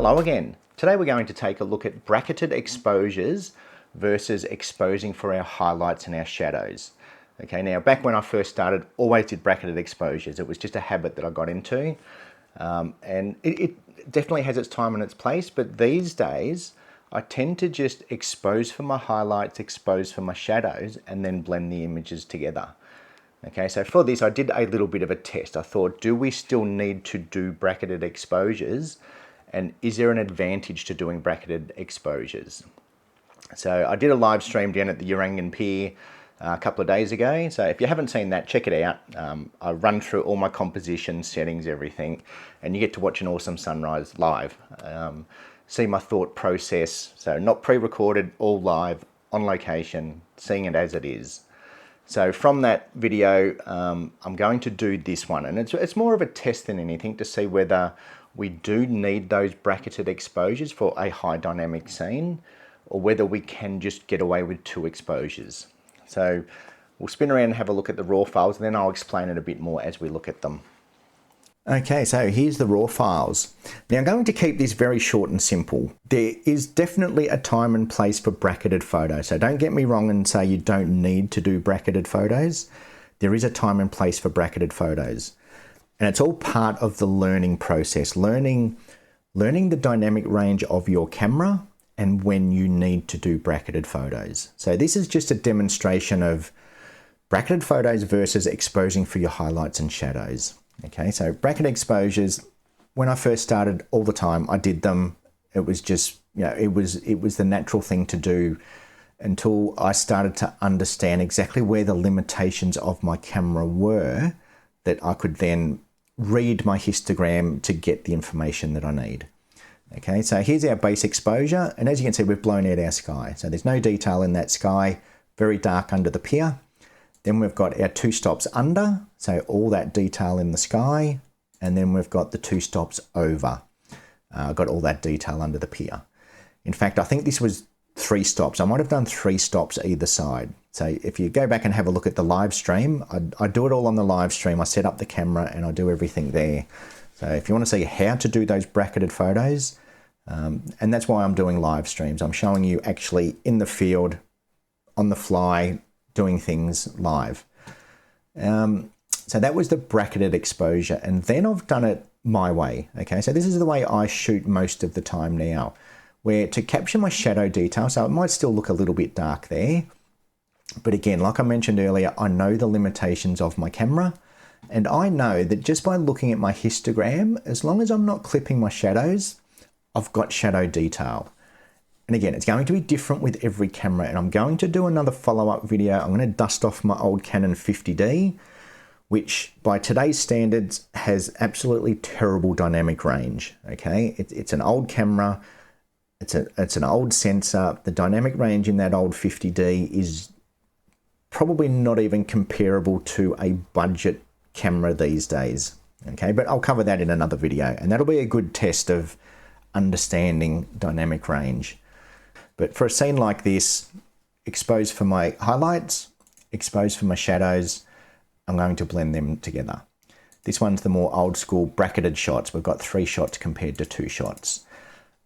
Hello again. Today we're going to take a look at bracketed exposures versus exposing for our highlights and our shadows. Okay, now back when I first started, always did bracketed exposures. It was just a habit that I got into, and it definitely has its time and its place, but these days I tend to just expose for my highlights, expose for my shadows, and then blend the images together. Okay, so for this I did a little bit of a test. I thought, do we still need to do bracketed exposures? And is there an advantage to doing bracketed exposures? So I did a live stream down at the Urangan Pier a couple of days ago. So if you haven't seen that, check it out. I run through all my composition settings, everything, and you get to watch an awesome sunrise live. See my thought process. So not pre-recorded, all live, on location, seeing it as it is. So from that video, I'm going to do this one, and it's more of a test than anything to see whether we do need those bracketed exposures for a high dynamic scene, or whether we can just get away with 2 exposures. So we'll spin around and have a look at the raw files, and then I'll explain it a bit more as we look at them. Okay, so here's the raw files. Now I'm going to keep this very short and simple. There is definitely a time and place for bracketed photos, so don't get me wrong and say you don't need to do bracketed photos. There is a time and place for bracketed photos. And it's all part of the learning process, learning the dynamic range of your camera and when you need to do bracketed photos. So this is just a demonstration of bracketed photos versus exposing for your highlights and shadows. Okay, so bracketed exposures, when I first started all the time, I did them. It was just, you know, it was the natural thing to do until I started to understand exactly where the limitations of my camera were, that I could then read my histogram to get the information that I need. Okay, so here's our base exposure, and as you can see, we've blown out our sky. So there's no detail in that sky, very dark under the pier. Then we've got our 2 stops under, so all that detail in the sky, and then we've got the 2 stops over. Got all that detail under the pier. In fact, I think this was 3 stops. I might have done 3 stops either side. So if you go back and have a look at the live stream, I do it all on the live stream. I set up the camera and I do everything there. So if you want to see how to do those bracketed photos, and that's why I'm doing live streams. I'm showing you actually in the field, on the fly, doing things live. So that was the bracketed exposure, and then I've done it my way. Okay, so this is the way I shoot most of the time now, where to capture my shadow detail, so it might still look a little bit dark there, but again, like I mentioned earlier, I know the limitations of my camera, and I know that just by looking at my histogram, as long as I'm not clipping my shadows, I've got shadow detail. And again, it's going to be different with every camera, and I'm going to do another follow-up video. I'm going to dust off my old Canon 50D, which by today's standards has absolutely terrible dynamic range. Okay, it's an old camera, it's an old sensor. The dynamic range in that old 50D is probably not even comparable to a budget camera these days. Okay, but I'll cover that in another video, and that'll be a good test of understanding dynamic range. But for a scene like this, expose for my highlights, expose for my shadows, I'm going to blend them together. This one's the more old school bracketed shots. We've got 3 shots compared to 2 shots.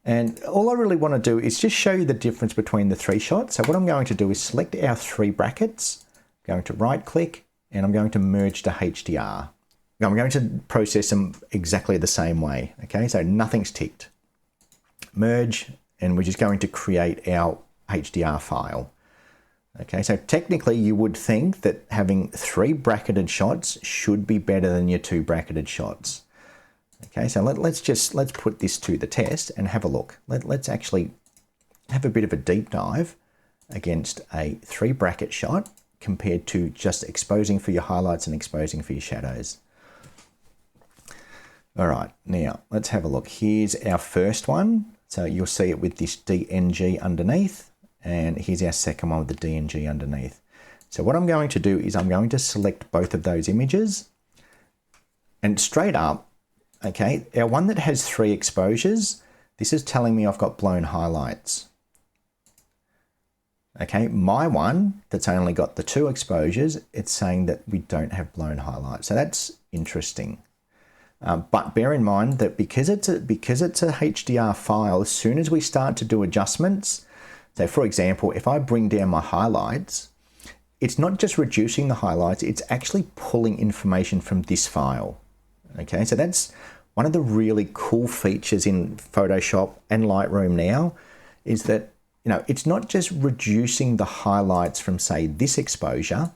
And all I really want to do is just show you the difference between the 3 shots. So what I'm going to do is select our 3 brackets, I'm going to right click, and I'm going to merge to HDR. Now I'm going to process them exactly the same way. Okay, so nothing's ticked. Merge, and we're just going to create our HDR file. Okay, so technically you would think that having 3 bracketed shots should be better than your 2 bracketed shots. Okay, so let's put this to the test and have a look. Let's actually have a bit of a deep dive against a 3 bracket shot compared to just exposing for your highlights and exposing for your shadows. All right, now let's have a look. Here's our first one. So you'll see it with this DNG underneath, and here's our second one with the DNG underneath. So what I'm going to do is I'm going to select both of those images, and straight up, okay, our one that has 3 exposures, this is telling me I've got blown highlights. Okay, my one that's only got the 2 exposures, it's saying that we don't have blown highlights. So that's interesting. But bear in mind that because it's a HDR file, as soon as we start to do adjustments, so for example, if I bring down my highlights, it's not just reducing the highlights, it's actually pulling information from this file. Okay, so that's one of the really cool features in Photoshop and Lightroom now, is that, you know, it's not just reducing the highlights from, say, this exposure,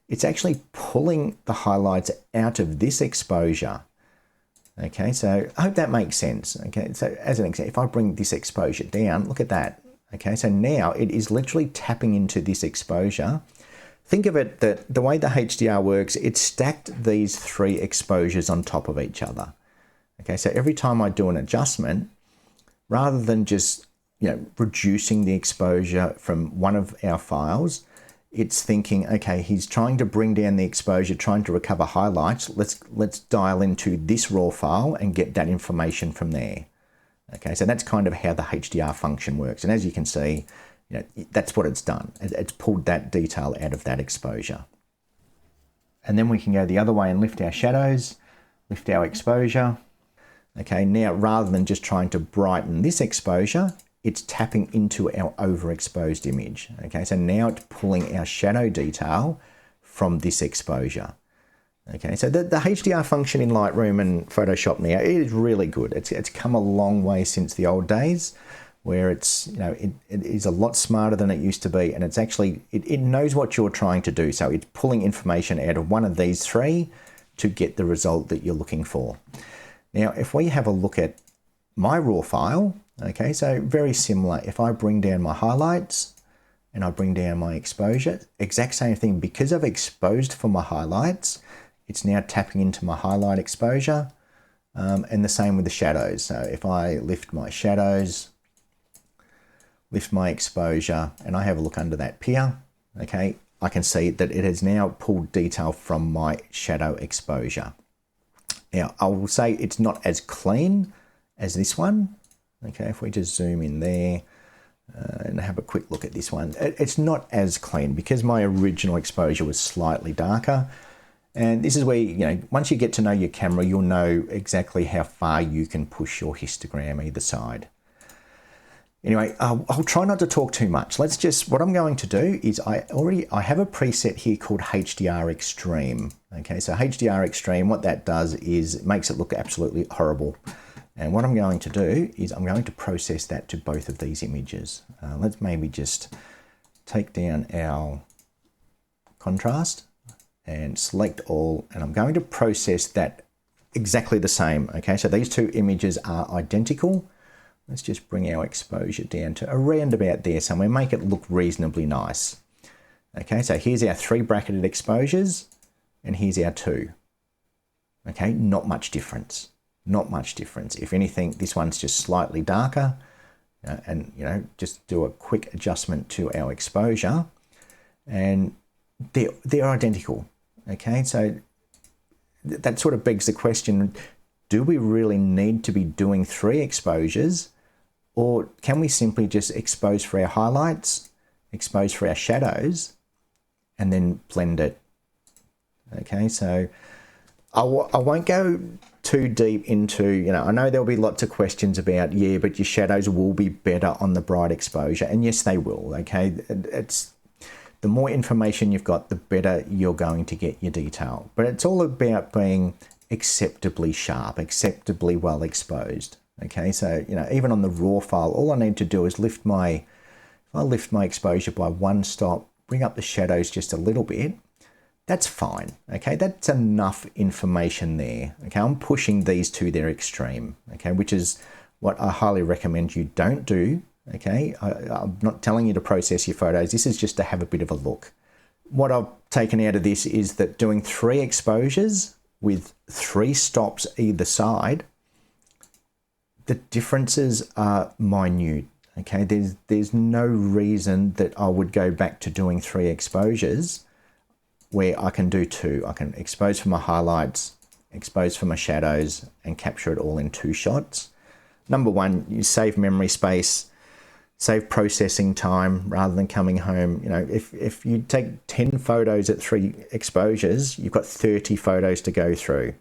it's actually pulling the highlights out of this exposure. Okay, so I hope that makes sense. Okay, so as an example, if I bring this exposure down, look at that. Okay, so now it is literally tapping into this exposure. Think of it that the way the HDR works, it's stacked these three exposures on top of each other. Okay, so every time I do an adjustment, rather than just, you know, reducing the exposure from one of our files, it's thinking, okay, he's trying to bring down the exposure, trying to recover highlights. Let's dial into this raw file and get that information from there. Okay, so that's kind of how the HDR function works. And as you can see, you know, that's what it's done. It's pulled that detail out of that exposure. And then we can go the other way and lift our shadows, lift our exposure. Okay, now rather than just trying to brighten this exposure, it's tapping into our overexposed image. Okay, so now it's pulling our shadow detail from this exposure. Okay, so the HDR function in Lightroom and Photoshop now, it is really good. It's come a long way since the old days, where it's, you know, it is a lot smarter than it used to be, and it's actually, it knows what you're trying to do. So it's pulling information out of one of these three to get the result that you're looking for. Now, if we have a look at my raw file, okay, so very similar. If I bring down my highlights and I bring down my exposure, exact same thing. Because I've exposed for my highlights, it's now tapping into my highlight exposure, and the same with the shadows. So if I lift my shadows, lift my exposure, and I have a look under that pier, okay, I can see that it has now pulled detail from my shadow exposure. Now, I will say it's not as clean as this one. Okay, if we just zoom in there and have a quick look at this one, it's not as clean because my original exposure was slightly darker. And this is where, you know, once you get to know your camera, you'll know exactly how far you can push your histogram either side. Anyway, I'll try not to talk too much. Let's just, what I'm going to do is I have a preset here called HDR Extreme. Okay, so HDR Extreme, what that does is it makes it look absolutely horrible. And what I'm going to do is I'm going to process that to both of these images. Let's maybe just take down our contrast and select all, and I'm going to process that exactly the same. Okay, so these two images are identical. Let's just bring our exposure down to around about there somewhere, make it look reasonably nice. Okay, so here's our three bracketed exposures, and here's our two. Okay, not much difference. Not much difference. If anything, this one's just slightly darker, and, you know, just do a quick adjustment to our exposure, and they're identical. Okay, so that sort of begs the question, do we really need to be doing three exposures, or can we simply just expose for our highlights, expose for our shadows, and then blend it? Okay, so I won't go too deep into, you know, I know there'll be lots of questions about, yeah, but your shadows will be better on the bright exposure. And yes, they will, okay? It's the more information you've got, the better you're going to get your detail. But it's all about being acceptably sharp, acceptably well exposed, okay? So, you know, even on the raw file, all I need to do is if I lift my exposure by one stop, bring up the shadows just a little bit, that's fine, okay? That's enough information there, okay? I'm pushing these to their extreme, okay? Which is what I highly recommend you don't do, okay? I'm not telling you to process your photos. This is just to have a bit of a look. What I've taken out of this is that doing three exposures with three stops either side, the differences are minute, okay? There's no reason that I would go back to doing three exposures where I can do two. I can expose for my highlights, expose for my shadows, and capture it all in two shots. Number one, you save memory space, save processing time rather than coming home. You know, if you take 10 photos at three exposures, you've got 30 photos to go through.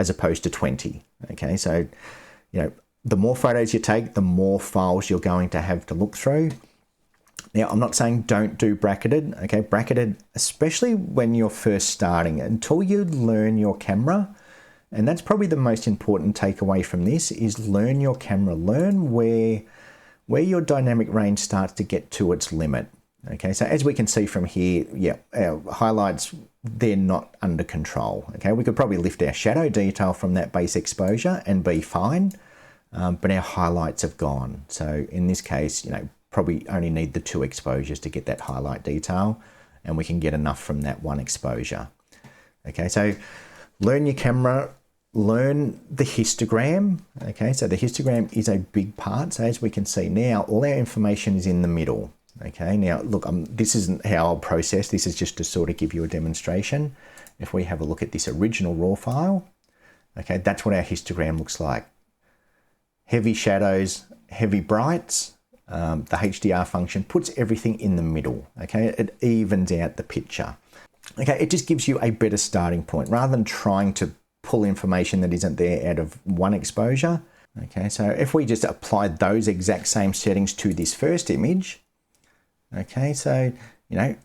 as opposed to 20. Okay, so, you know, the more photos you take, the more files you're going to have to look through. Now, I'm not saying don't do bracketed, okay? Bracketed, especially when you're first starting, until you learn your camera, and that's probably the most important takeaway from this, is learn your camera. Learn where your dynamic range starts to get to its limit. Okay, so as we can see from here, yeah, our highlights, they're not under control. Okay, we could probably lift our shadow detail from that base exposure and be fine, but our highlights have gone. So in this case, you know, probably only need the 2 exposures to get that highlight detail, and we can get enough from that 1 exposure. Okay, so learn your camera, learn the histogram. Okay, so the histogram is a big part. So as we can see now, all our information is in the middle. Okay, now look, this isn't how I'll process. This is just to sort of give you a demonstration. If we have a look at this original raw file, okay, that's what our histogram looks like. Heavy shadows, heavy brights. The HDR function puts everything in the middle. Okay, it evens out the picture. Okay, it just gives you a better starting point rather than trying to pull information that isn't there out of 1 exposure. Okay, so if we just apply those exact same settings to this first image, okay, so, you know,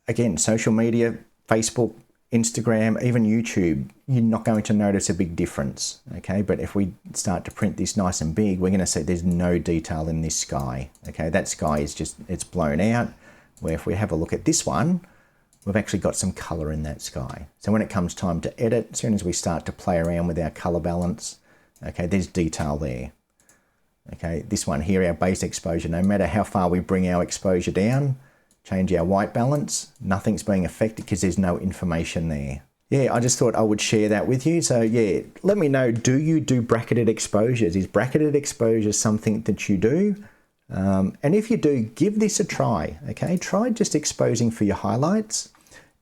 again, social media, Facebook, Instagram, even YouTube, you're not going to notice a big difference, okay? But if we start to print this nice and big, we're going to see there's no detail in this sky, okay? That sky is just, it's blown out, where if we have a look at this one, we've actually got some color in that sky. So when it comes time to edit, as soon as we start to play around with our color balance, okay, there's detail there. Okay, this one here, our base exposure, no matter how far we bring our exposure down, change our white balance, nothing's being affected because there's no information there. Yeah, I just thought I would share that with you. So yeah, let me know, do you do bracketed exposures? Is bracketed exposure something that you do? And if you do, give this a try, okay? Try just exposing for your highlights.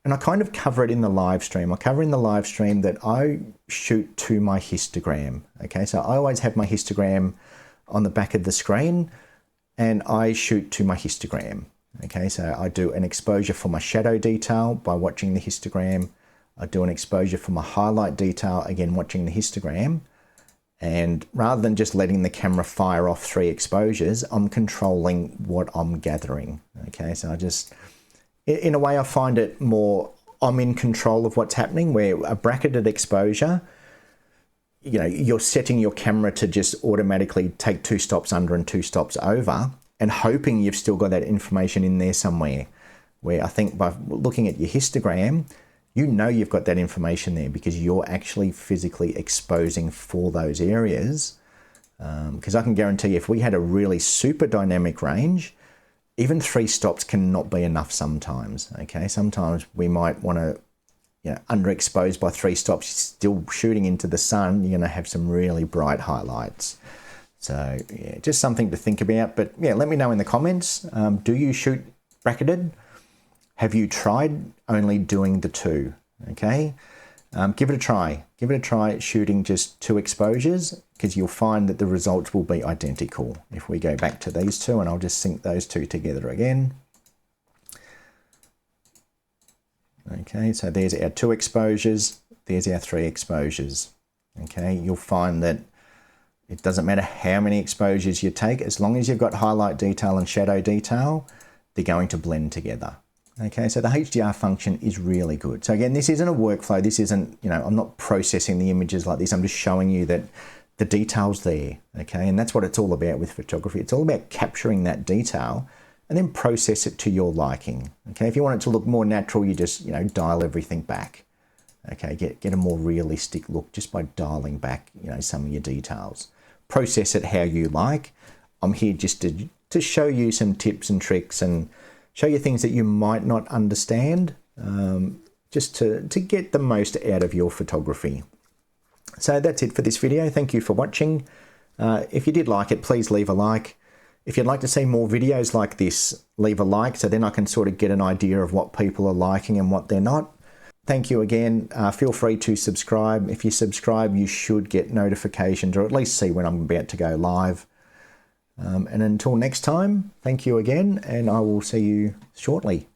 And I kind of cover it in the live stream. I cover in the live stream that I shoot to my histogram, okay? So I always have my histogram on the back of the screen and I shoot to my histogram. Okay, so I do an exposure for my shadow detail by watching the histogram. I do an exposure for my highlight detail, again, watching the histogram. And rather than just letting the camera fire off 3 exposures, I'm controlling what I'm gathering. Okay, so I just, in a way, I find it more, I'm in control of what's happening, where a bracketed exposure, you know, you're setting your camera to just automatically take 2 stops under and 2 stops over and hoping you've still got that information in there somewhere. Where I think by looking at your histogram, you know you've got that information there because you're actually physically exposing for those areas. Because I can guarantee you, if we had a really super dynamic range, even 3 stops cannot be enough sometimes. Okay, sometimes we might want to, you know, underexposed by 3 stops, still shooting into the sun, you're going to have some really bright highlights. So yeah, just something to think about. But yeah, let me know in the comments. Do you shoot bracketed? Have you tried only doing the 2? Okay, give it a try. Give it a try shooting just 2 exposures, because you'll find that the results will be identical. If we go back to these 2, and I'll just sync those 2 together again. Okay, so there's our 2 exposures, there's our 3 exposures. Okay, you'll find that it doesn't matter how many exposures you take, as long as you've got highlight detail and shadow detail, they're going to blend together. Okay, so the HDR function is really good. So again, this isn't a workflow, this isn't, you know, I'm not processing the images like this, I'm just showing you that the detail's there, okay? And that's what it's all about with photography. It's all about capturing that detail and then process it to your liking. Okay, if you want it to look more natural, you just, you know, dial everything back. Okay, get a more realistic look just by dialing back, you know, some of your details. Process it how you like. I'm here just to show you some tips and tricks and show you things that you might not understand, just to get the most out of your photography. So that's it for this video. Thank you for watching. If you did like it, please leave a like. If you'd like to see more videos like this, leave a like so then I can sort of get an idea of what people are liking and what they're not. Thank you again. Feel free to subscribe. If you subscribe, you should get notifications or at least see when I'm about to go live. And until next time, thank you again, and I will see you shortly.